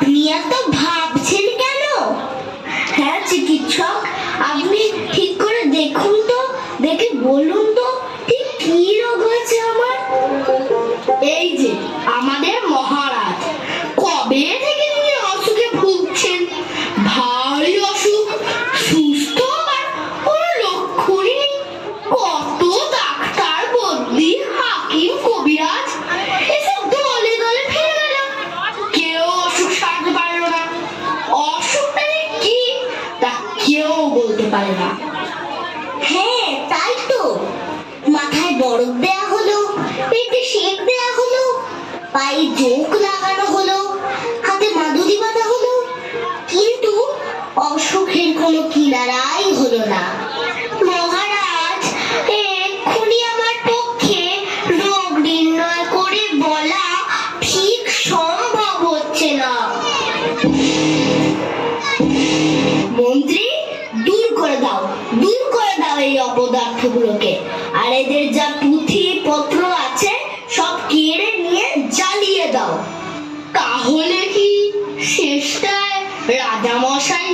আপনি এত ভাবছেন কেন? হ্যাঁ চিকিৎসক, আপনি ঠিক করে দেখুন তো, দেখে বলুন তো ঠিক কি রোগ হয়েছে আমার। এই যে আমাদের মহারাজ, কবে থেকে তিনি অসুখে ভুগছেন, ভারী অসুখ, সুস্থ হবার কোনো লক্ষণই নেই। কত ডাক্তার বদলি, হাকিম কবিরাজ এসব দলে দলে ফিরে গেল, কেউ অসুখ সারতে পারলো না। অসুখটা কি তা কেউ বলতে পারে না। হ্যাঁ তাই তো, মাথায় বরফ দেয়া হলো, পেটে সেক দেয়া হলো, পায়ে জোক লাগানো হলো, হাতে মাদুলি বাঁধা হলো, কিন্তু অসুখের কোনো কিনারাই হলো না। মহারাজ, এক্ষুনি আমার পক্ষে রোগ নির্ণয় করে বলা ঠিক সম্ভব হচ্ছে না। মন্ত্রী, দূর করে দাও, দূর করে দাও এই অপদার্থগুলোকে, আর এদের যা পুঁথি পত্র আছে সব কেড়ে নিয়ে জ্বালিয়ে দাও। তাহলে কি শেষটায় রাজা মশাই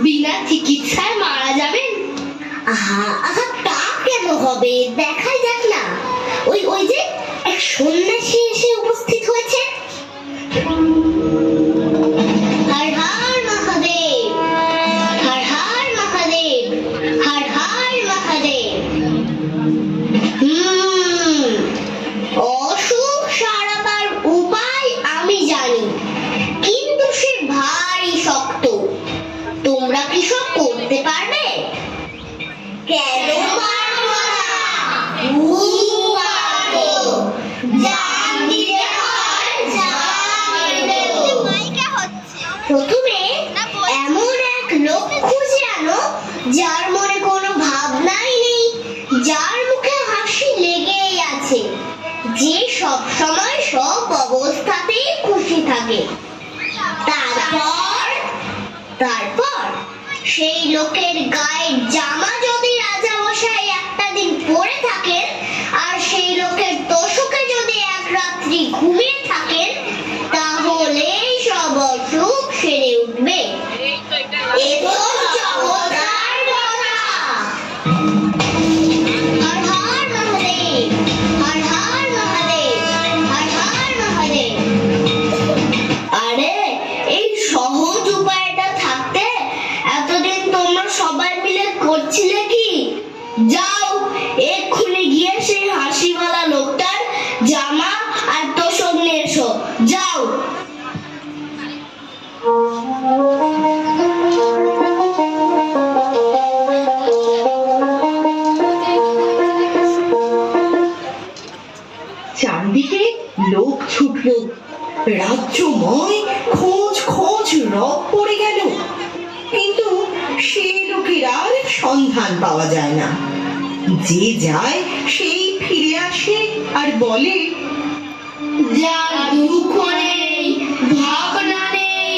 বিনা চিকিৎসায় মারা যাবেন? আহা আহা, তা কেন হবে, দেখাই যাক না। ওই ওই যে এক সন্ন্যাসী এসে উপস্থিত হয়েছে। হর হর মহাদেব, হর হর মহাদেব, হর হর মহাদেব। অসুখ সারাবার উপায় আমি জানি, কিন্তু সে ভারী শক্ত। তোমরা কি সব করতে পারবে? কেন পারবো না? পারবো। জান দিতে হয়, জান দেব। প্রথমে এমন এক লোক খুঁজে আনো যার মনে কোনো ভাবনাই নেই, যার মুখে হাসি লেগেই আছে, যে সব সময় সব অবস্থাতেই খুশি থাকে। তারপর তারপর সেই লোকের গায়ের জামা যদি রাজা মশাই একটা দিন পরে থাকেন, আর সেই লোকের তোষকে যদি এক রাত্রি ঘুমিয়ে থাকেন, তাহলেই সব অসুখ সেরে উঠবে। এ তো চমৎকার কথা। হর হর মহাদেব, হর হর মহাদেব, হর হর মহাদেব। আরে এই সহজ উপায়টা থাকতে এতদিন তোমরা সবাই মিলে করছিলে কি? যাও এক্ষুনি গিয়ে সেই হাসিওয়ালা লোকটার জামা আর তোষক নিয়ে এসো, যাও। চারদিকে লোক ছুটল, রাজ্যময় খোঁজ খোঁজ রব পড়ে গেল, কিন্তু সে লোকের আর সন্ধান পাওয়া যায় না। যে যায় সেই ফিরে আসে আর বলে, যার দুঃখ নেই, ভাবনা নেই,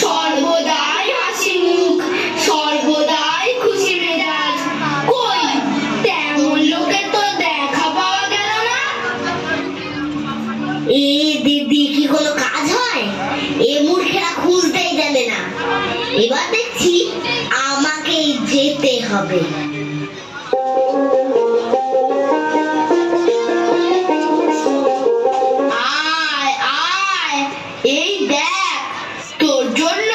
সর্বদাই হাসি মুখ, সর্বদাই খুশি মেজাজ, কই তেমন লোকের তো দেখা পাওয়া গেল না। এ দিদি কি কোনো কাজ হয়? এ মূর্খেরা খুঁজতেই দেবে না। এবার দেখছি আমাকেই যেতে হবে। আয় আয়, এই দেখ তোর জন্য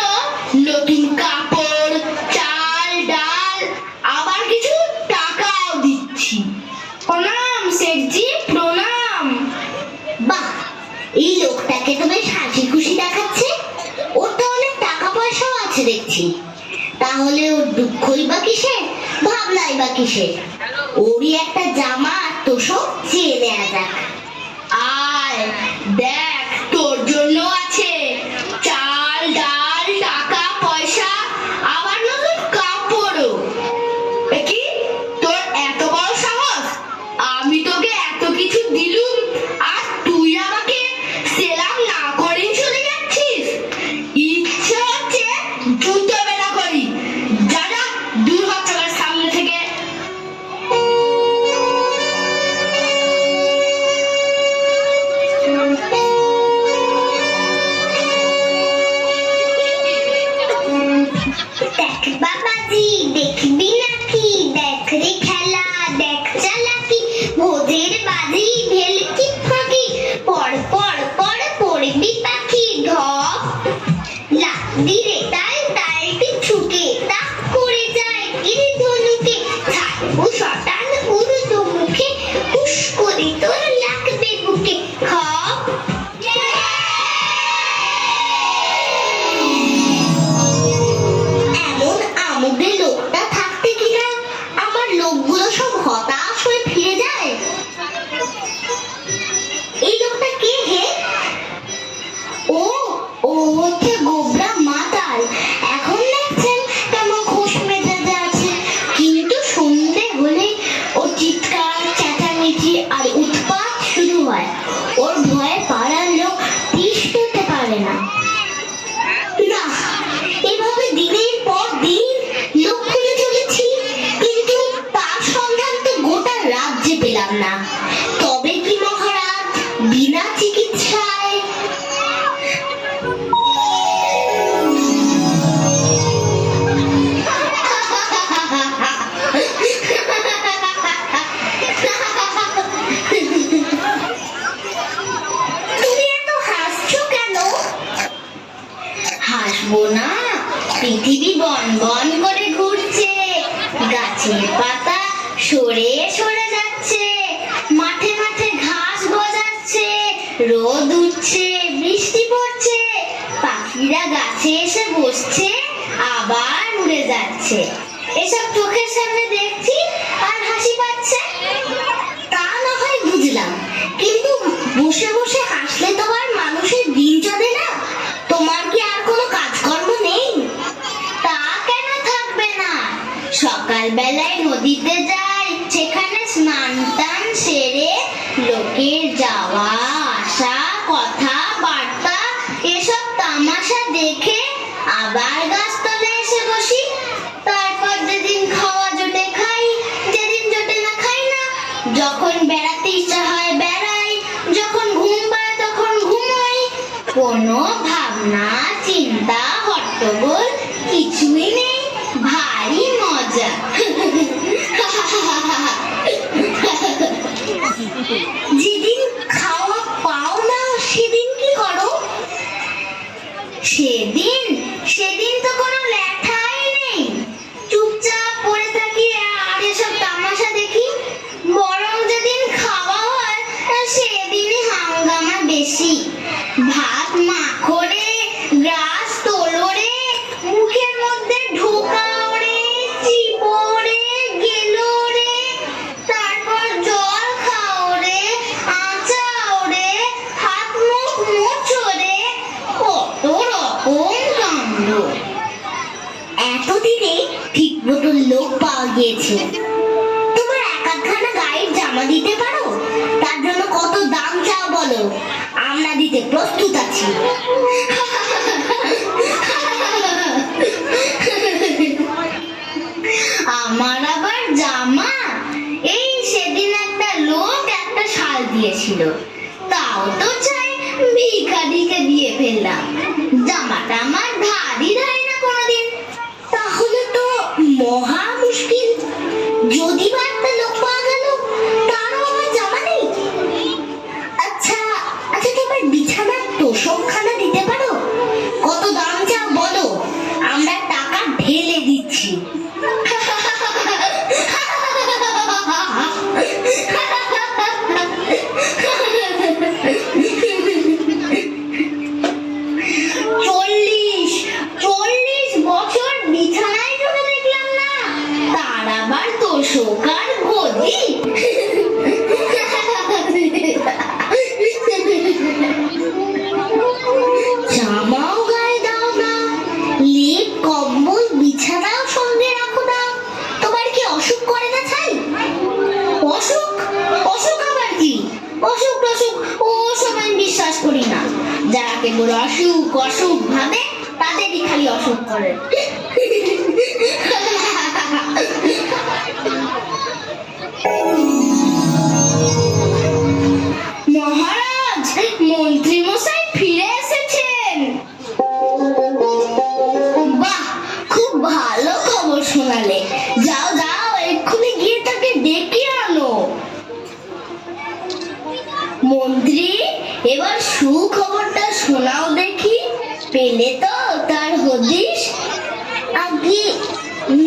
নতুন কাপড়, চাল ডাল, আবার কিছু টাকাও দিচ্ছি। প্রণাম শেঠজি, প্রণাম। বাহ, এই লোকটাকে তো বেশ হাসি খুশি দেখাচ্ছে। ওর তো অনেক টাকা পয়সাও আছে দেখছি। তাহলে ওর দুঃখই বা কিসের, ভাবনাই বা কিসের? ওরই একটা জামা আর তোষক চেয়ে নেওয়া যাক। আয় দেখ, তোর জন্য আছে চাল ডাল, টাকা পয়সা, আবার নতুন কাপড়ও। এ কি, তোর এত বড় সাহস? আমি তোকে এত কিছু দিলুম আর তুই আমাকে সেলাম না করেই চলে যাচ্ছিস? ইচ্ছে হচ্ছে জুতো বেলা করি। যা যা, দূর হ চোখের সামনে থেকে। দেখ বাবাজি দেখবি নাকি, দেখ রে খেলা দেখ চালাকি, ভোজের বাজি ভেলকি ফাঁকি, পর পর পর পড়বি পাখি, ঢপ লাফ দিরে তাই তালটি ছুটে, তাক করে যায় গিরি ধনুকে, ছাড়বো শটান উড়ুতো মুখে, হুশ করে তোর লাগবে বুকে, খপ এমন আমোদে লোকটা থাকতে কিনা আমার লোকগুলো সব হতাশ হয়ে ফিরে যায়। এই লোকটা কে হে? ও ও হচ্ছে গোবরা মাতাল। এখন দেখছেন কেমন খোশ মেজাজে আছে, কিন্তু সন্ধে হলে ও চিৎকার চেঁচামেচি আর উৎপাত শুরু হয়। ওর ভয়ে পাড়ার লোক তিষ্ঠতে পারে না। না, এভাবে দিনের পর দিন লোক খুঁজে চলেছি, কিন্তু তার সন্ধান তো গোটা রাজ্যে পেলাম না। তবে কি মহারাজ বিনা চিকিৎসায় তুমি এত হাসছো কেন? হাসবো না, পৃথিবী বন বন করে ঘুরছে, গাছের পাতা সরে সরে যাচ্ছে, মাঠে মাঠে ঘাস গজাচ্ছে, রোদ উঠছে, বৃষ্টি পড়ছে, পাখিরা গাছে এসে বসছে, আবার উড়ে যাচ্ছে। এসব চোখের সামনে দেখছি আর হাসি পাচ্ছে। তা না হয় বুঝলাম, কিন্তু বসে বসে হাসলে তো আর মানুষের দিন চলে না। তোমার কি আর কোনো কাজকর্ম নেই? তা কেন থাকবে না? সকাল বেলায় নদীতে যাই, সেখানে স্নান টান সেরে লোকের যাওয়া আসা কথা বার্তা এসব তামাশা দেখে আবার গাছতলায় এসে বসি। তারপর যেদিন খাওয়া জোটে খাই, যেদিন জোটে না খাই না। যখন বেড়াতে ইচ্ছা হয় বেড়াই, যখন ঘুম পায় তখন ঘুমাই। কোনো ভাবনা চিন্তা হট্টগোল কিছুই নেই, ভারী মজা। যেদিন খাওয়া পাও না সেদিন কি করো? সেদিন সেদিন তো কোনো লেখাই নেই, চুপচাপ পড়ে থাকি আর এসব তামাশা দেখি। বরং যেদিন খাওয়া হয় সেদিনই হাঙ্গামা বেশি। ভাত মাখরে, গ্রাস তোলরে, মুখের মধ্যে ঢোকাও রে, চিবোরে, গেলো রে, তারপর জল খাও রে, আঁচাও রে, হাত মুখ মুছো রে, কত রকম কাণ্ড। এতদিনে ঠিক মতো লোক পাওয়া গিয়েছে। তোমার এক আধখানা গায়ের জামা দিতে পারো? তার জন্য কত দাম চাও বলো, আমরা দিতে প্রস্তুত আছি। আমার আবার জামা? এই সেদিন একটা লোক একটা শাল দিয়েছিল, তাও তো চাই ভিখারিকে দিয়ে ফেললাম। জামাটা আমার ধারই ধারি না কোনোদিন। তাহলে তো মহা মুশকিল। যদি বা একটা লোক পাওয়া গেল, তারও আমার জামা নেই। আচ্ছা আচ্ছা, তোমার বিছানার তোষকখানা দিতে পারো? কত দাম চাও বলো, আমরা টাকা ঢেলে দিচ্ছি। চল্লিশ বছর বিছানায় জুড়ে দেখলাম না, তার আবার তোষক আর গদি। জামাও গায়ে দাও না, লেপ কম্বল বিছানাও সঙ্গে রাখো না। তোমার কি অসুখ করে না ছাই? অসুখ? অসুখ আবার কি? অসুখ টসুখ ও সব আমি বিশ্বাস করি না। যারা কেবল অসুখ অসুখ ভাবে তাদেরই খালি অসুখ করে। মহারাজ, মন্ত্রী মশাই ফিরে এসেছেন। বাহ, খুব ভালো। তার হদিশ? আগে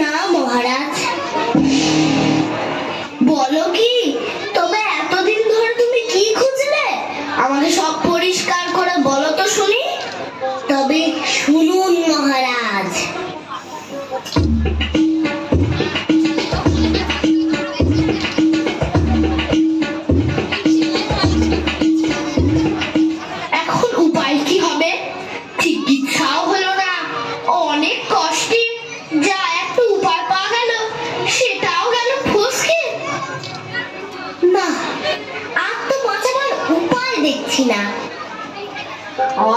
না মহারাজ। বলো কি? তবে এতদিন ধরে তুমি কি খুঁজলে? আমাকে সব পরিষ্কার করে বলো তো শুনি। তবে শুনুন মহারাজ, এখন উপায় কি হবে? চিকিৎসাও হলো না, অনেক কষ্টে যা একটা উপায় পাওয়া গেল সেটাও গেল ফসকে। না, আর তো বাঁচাবার উপায় দেখছি না।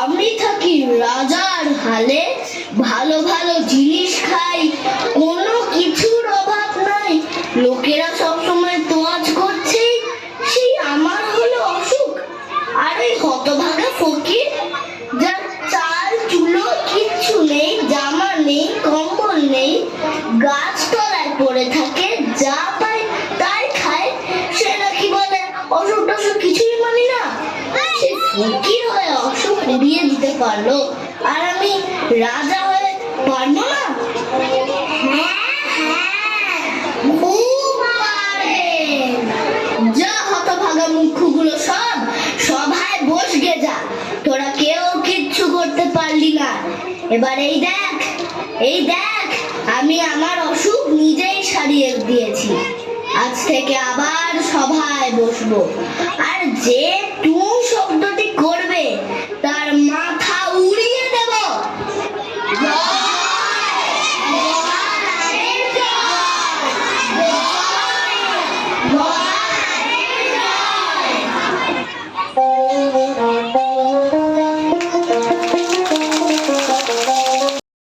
আমি থাকি রাজার হালে, ভালো ভালো জিনিস খাই, কোনো কিছুর অভাব নাই। লোকেরা সবসময় তোয়াজ করছে, সেই আমার হলো অসুখ। আর এই হতভাগা ফকির, যার চাল চুলো কিচ্ছু নেই, জামা নেই, কম্বল নেই, গাছতলায় পড়ে থাকে, যা পায় তাই খায়, সে নাকি বলে অসুখ টসুখ কিছুই মানি না। সে ফকির হয়ে অসুখ উড়িয়ে দিতে পারলো, আর আমি রাজা হয়ে পারবো না? খুব পারেন। যা হতভাগা মুখগুলো সব সভায় বসগে যা, তোরা কেউ কিচ্ছু করতে পারলি না। এবার এই দেখ, এই দেখ, আমি আমার অসুখ নিজেই সারিয়ে দিয়েছি। আজ থেকে আবার সভায় বসবো, আর যে টুঁ